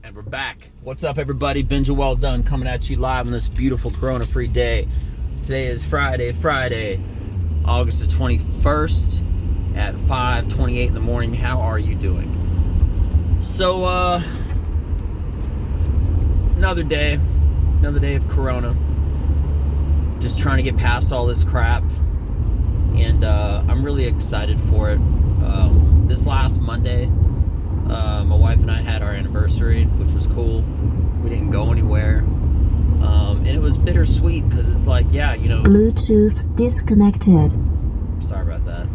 And we're back. What's up, everybody? Benja Well Done coming at you live on this beautiful Corona-free day. Today is Friday, August the 21st at 5:28 in the morning. How are you doing? So, another day of Corona. Just trying to get past all this crap. And I'm really excited for it. This last Monday, my wife and I had our anniversary, which was cool. We didn't go anywhere. And it was bittersweet because it's like, yeah, you know. Bluetooth disconnected. Sorry about that.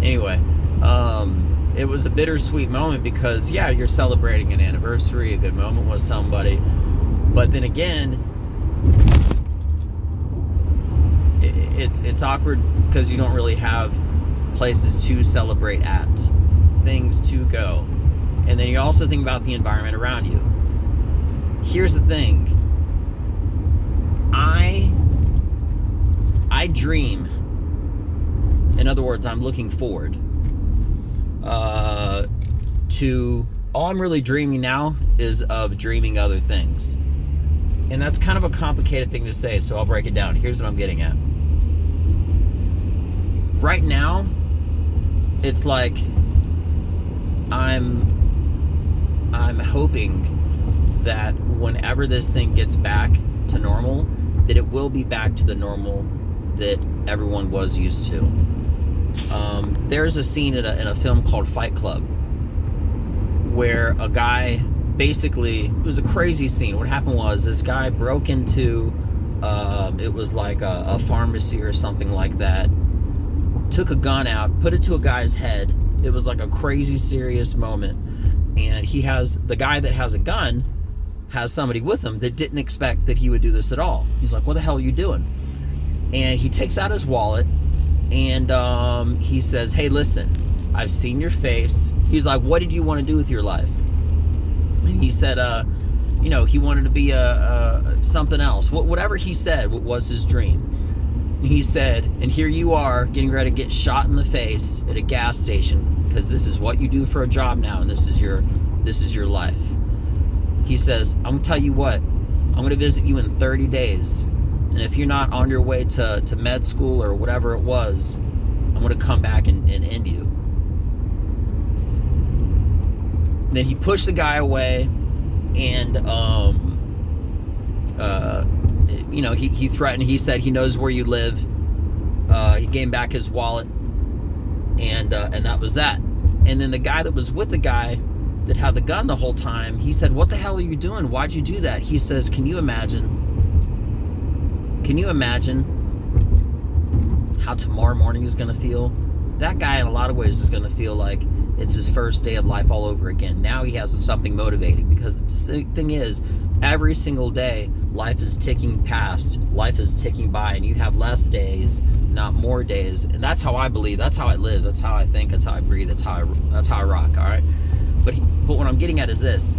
Anyway, it was a bittersweet moment because, yeah, you're celebrating an anniversary, a good moment with somebody. But then again, it's awkward because you don't really have places to celebrate at, things to go. And then you also think about the environment around you. Here's the thing. I dream. In other words, I'm looking forward to, all I'm really dreaming now is of dreaming other things. And that's kind of a complicated thing to say, so I'll break it down. Here's what I'm getting at. Right now, it's like I'm hoping that whenever this thing gets back to normal, that it will be back to the normal that everyone was used to. There's a scene in a film called Fight Club where a guy, basically, it was a crazy scene. What happened was this guy broke into, it was like a pharmacy or something like that, took a gun out, put it to a guy's head. It was like a crazy serious moment. And the guy that has a gun has somebody with him that didn't expect that he would do this at all. He's like, what the hell are you doing? And he takes out his wallet and he says, hey, listen, I've seen your face. He's like, what did you want to do with your life? And he said, he wanted to be something else. Whatever he said was his dream. And he said, and here you are getting ready to get shot in the face at a gas station because this is what you do for a job now, and this is your life. He says, I'm going to tell you what, I'm going to visit you in 30 days, and if you're not on your way to med school or whatever it was, I'm going to come back and end you. Then he pushed the guy away, and he threatened. He said he knows where you live. He gave back his wallet, and that was that. And then the guy that was with the guy that had the gun the whole time, he said, what the hell are you doing? Why'd you do that? He says, can you imagine how tomorrow morning is going to feel? That guy in a lot of ways is going to feel like it's his first day of life all over again. Now he has something motivating, because the thing is, every single day, life is ticking past, life is ticking by, and you have less days, not more days. And that's how I believe, that's how I live, that's how I think, that's how I breathe, that's how I rock, all right? But what I'm getting at is this.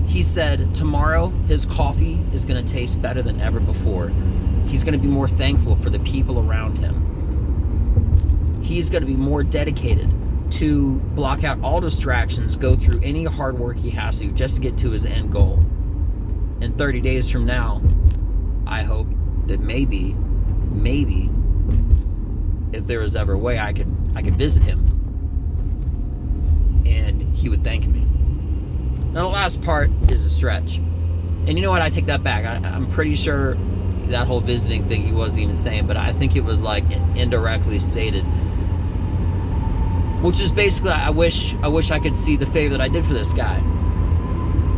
He said tomorrow his coffee is going to taste better than ever before. He's going to be more thankful for the people around him. He's going to be more dedicated to block out all distractions, go through any hard work he has to just to get to his end goal. And 30 days from now, I hope that maybe, if there was ever a way I could visit him, and he would thank me. Now the last part is a stretch. And you know what? I take that back. I'm pretty sure that whole visiting thing he wasn't even saying, but I think it was like indirectly stated. Which is basically, I wish I could see the favor that I did for this guy.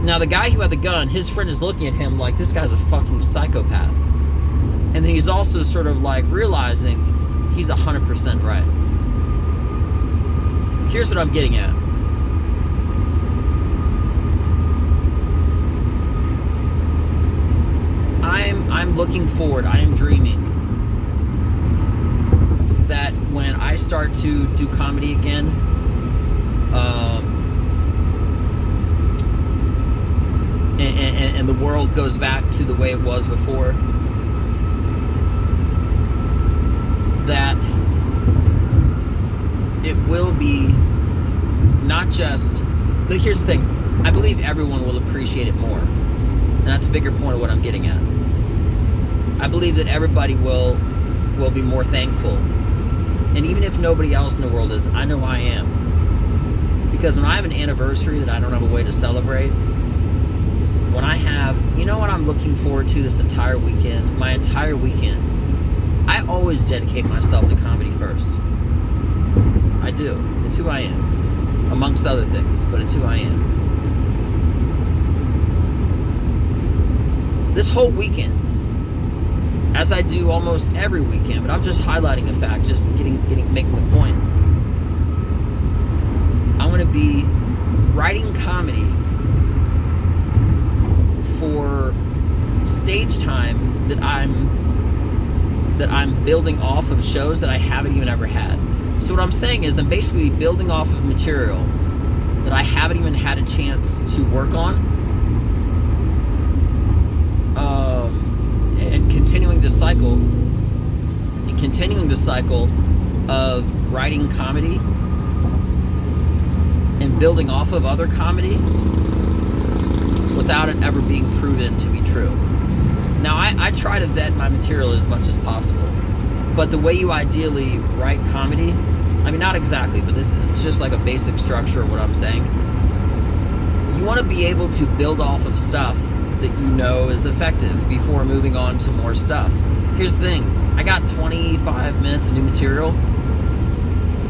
Now the guy who had the gun, his friend is looking at him like, this guy's a fucking psychopath. And then he's also sort of like realizing he's 100% right. Here's what I'm getting at. I'm looking forward, I am dreaming that when I start to do comedy again, and the world goes back to the way it was before, that it will be not just, but here's the thing, I believe everyone will appreciate it more. And that's a bigger point of what I'm getting at. I believe that everybody will be more thankful. And even if nobody else in the world is, I know I am. Because when I have an anniversary that I don't have a way to celebrate, when I have, you know what I'm looking forward to this entire weekend? My entire weekend, I always dedicate myself to comedy first. I do. It's who I am. Amongst other things, but it's who I am. This whole weekend, as I do almost every weekend, but I'm just highlighting a fact, just making the point. I'm going to be writing comedy for stage time that I'm building off of shows that I haven't even ever had. So what I'm saying is I'm basically building off of material that I haven't even had a chance to work on, and continuing the cycle of writing comedy and building off of other comedy without it ever being proven to be true. Now, I try to vet my material as much as possible, but the way you ideally write comedy, I mean, not exactly, but it's just like a basic structure of what I'm saying. You want to be able to build off of stuff that you know is effective before moving on to more stuff. Here's the thing. I got 25 minutes of new material.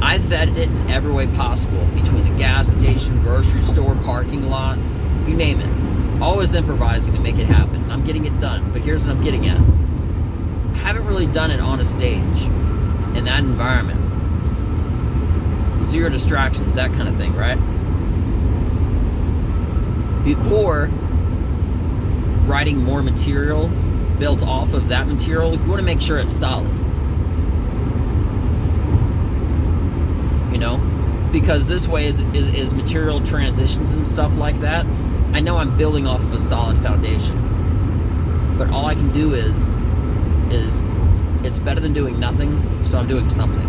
I vetted it in every way possible, between the gas station, grocery store, parking lots, you name it. Always improvising to make it happen. I'm getting it done, but here's what I'm getting at. I haven't really done it on a stage in that environment. Zero distractions, that kind of thing, right? Before writing more material built off of that material, you want to make sure it's solid. You know? Because this way is material transitions and stuff like that. I know I'm building off of a solid foundation. But all I can do is it's better than doing nothing, so I'm doing something.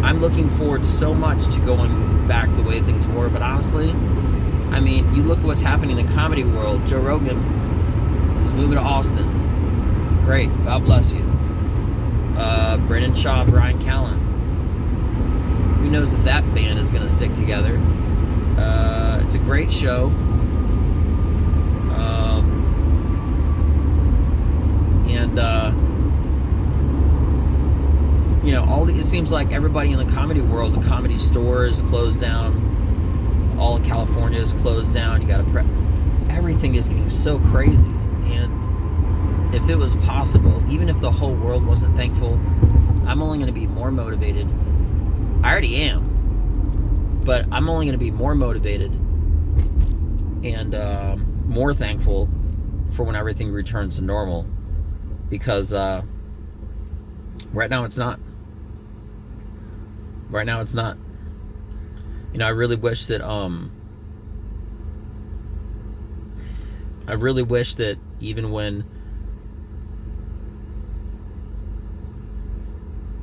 I'm looking forward so much to going back the way things were, but honestly, I mean, you look at what's happening in the comedy world. Joe Rogan is moving to Austin. Great. God bless you. Brendan Shaw, Brian Callen. Who knows if that band is going to stick together. It's a great show. You know, it seems like everybody in the comedy world, the Comedy Store is closed down. All of California is closed down. You got to everything is getting so crazy. And if it was possible, even if the whole world wasn't thankful, I'm only going to be more motivated. I already am, but I'm only going to be more motivated and more thankful for when everything returns to normal, because right now it's not. Right now it's not. You know, I really wish that even when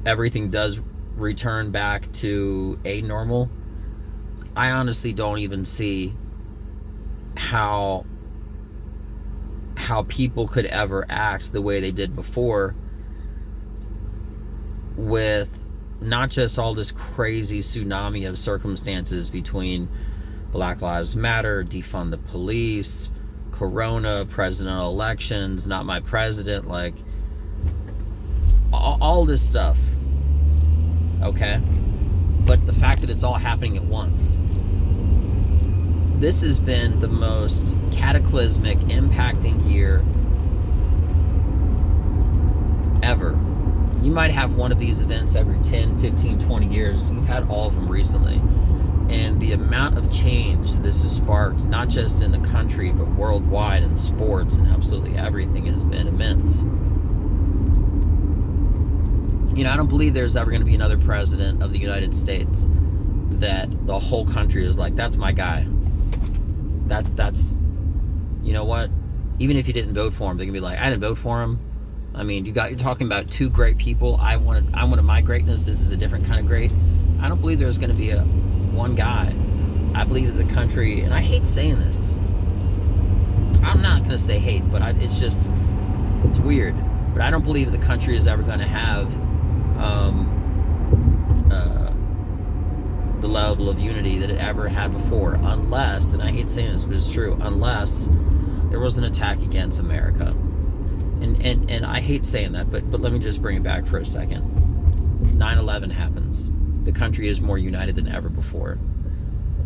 everything does return back to a normal, I honestly don't even see how people could ever act the way they did before, with not just all this crazy tsunami of circumstances between Black Lives Matter, defund the police, Corona, presidential elections, not my president, like all this stuff, okay? But the fact that it's all happening at once. This has been the most cataclysmic, impacting year ever. You might have one of these events every 10, 15, 20 years. You've had all of them recently. And the amount of change this has sparked, not just in the country, but worldwide, in sports and absolutely everything, has been immense. You know, I don't believe there's ever going to be another president of the United States that the whole country is like, that's my guy. That's, you know what? Even if you didn't vote for him, they can be like, I didn't vote for him. I mean, you're talking about two great people. I wanted my greatness. This is a different kind of great. I don't believe there's going to be one guy believe that the country, and I hate saying this, I'm not going to say hate, but it's weird. But I don't believe the country is ever going to have the level of unity that it ever had before, unless, and I hate saying this, but it's true, unless there was an attack against America. And I hate saying that, but let me just bring it back for a second. 9/11 happens. The country is more united than ever before.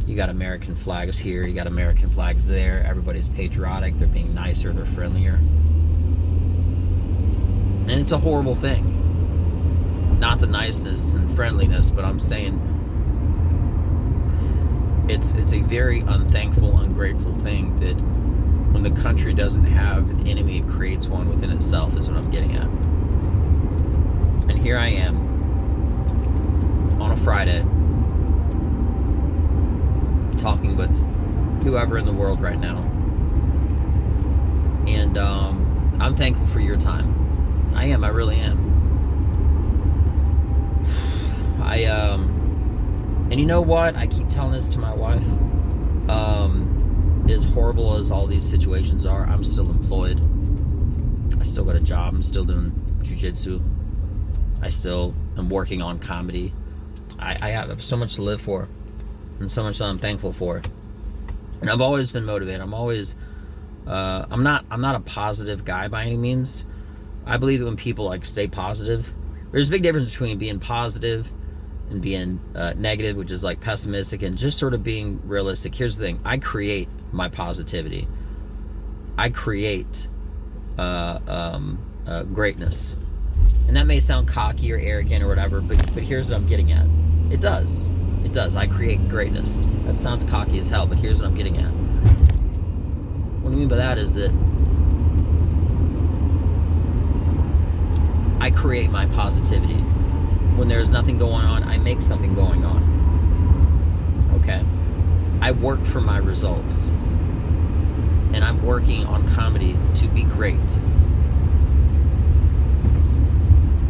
You got American flags here, you got American flags there, everybody's patriotic, they're being nicer, they're friendlier. And it's a horrible thing. Not the niceness and friendliness, but I'm saying it's a very unthankful, ungrateful thing that when the country doesn't have an enemy, it creates one within itself, is what I'm getting at. And here I am on a Friday talking with whoever in the world right now, and I'm thankful for your time. I am. I really am. And you know what? I keep telling this to my wife. As horrible as all these situations are, I'm still employed. I still got a job. I'm still doing jiu-jitsu. I still am working on comedy. I have so much to live for, and so much that I'm thankful for. And I've always been motivated. I'm always, I'm not a positive guy by any means. I believe that when people like stay positive, there's a big difference between being positive and being negative, which is like pessimistic, and just sort of being realistic. Here's the thing: I create my positivity. I create greatness, and that may sound cocky or arrogant or whatever, but here's what I'm getting at. It does. I create greatness. That sounds cocky as hell, but here's what I'm getting at. What I mean by that is that I create my positivity. When there's nothing going on, I make something going on. Okay? I work for my results. And I'm working on comedy to be great.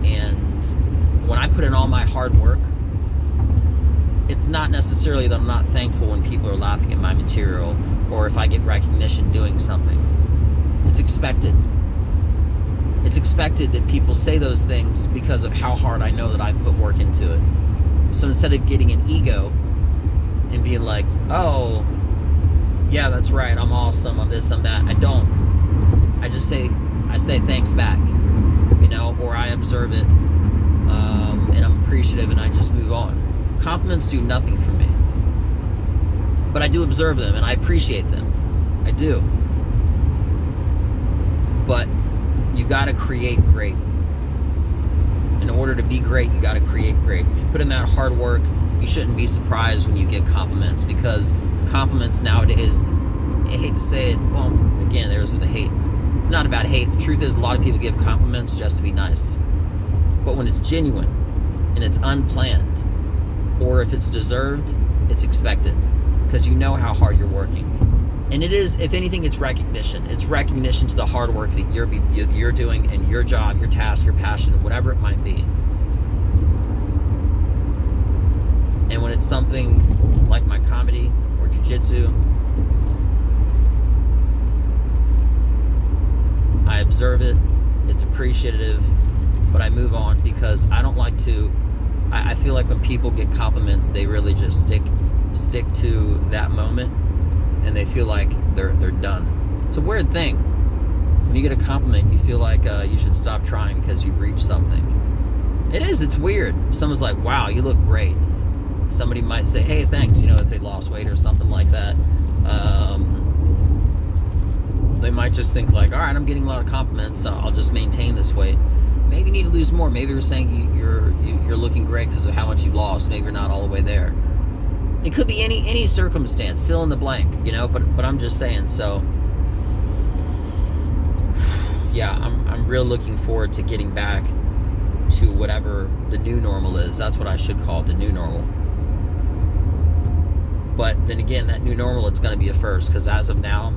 And when I put in all my hard work, it's not necessarily that I'm not thankful when people are laughing at my material or if I get recognition doing something. It's expected. It's expected that people say those things because of how hard I know that I put work into it. So instead of getting an ego and being like, oh, yeah, that's right, I'm awesome, I'm this, I'm that, I don't. I say thanks back, or I observe it, and I'm appreciative, and I just move on. Compliments do nothing for me. But I do observe them, and I appreciate them. I do. But you gotta create great. In order to be great, you gotta create great. If you put in that hard work, you shouldn't be surprised when you get compliments, because compliments nowadays, I hate to say it, well, again, there's the hate. It's not about hate. The truth is, a lot of people give compliments just to be nice. But when it's genuine and it's unplanned, or if it's deserved, it's expected, because you know how hard you're working. And it is, if anything, it's recognition. It's recognition to the hard work that you're doing in your job, your task, your passion, whatever it might be. And when it's something like my comedy or jiu-jitsu, I observe it, it's appreciative, but I move on, because I don't like to, I feel like when people get compliments, they really just stick to that moment, and they feel like they're done. It's a weird thing. When you get a compliment, you feel like you should stop trying because you've reached something. It is, it's weird. Someone's like, wow, you look great. Somebody might say, hey, thanks, if they lost weight or something like that. They might just think like, all right, I'm getting a lot of compliments, so I'll just maintain this weight. Maybe you need to lose more. Maybe you're saying you're looking great because of how much you lost. Maybe you're not all the way there. It could be any circumstance, fill in the blank, but I'm just saying. So yeah, I'm real looking forward to getting back to whatever the new normal is. That's what I should call it, the new normal. But then again, that new normal, it's going to be a first, because as of now,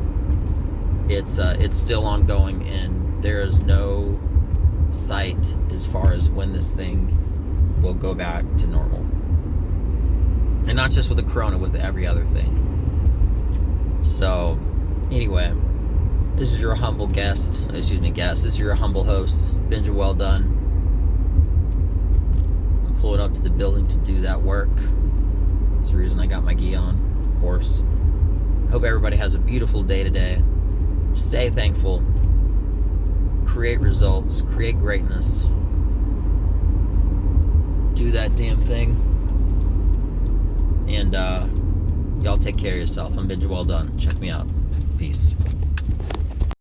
it's still ongoing, and there is no sight as far as when this thing will go back to normal. And not just with the corona, with every other thing. So, anyway, this is your humble guest. This is your humble host, Benja Well Done. I'm pulling up to the building to do that work. That's the reason I got my gi on, of course. Hope everybody has a beautiful day today. Stay thankful. Create results. Create greatness. Do that damn thing. And y'all take care of yourself. I'm Benja Well Done. Check me out. Peace.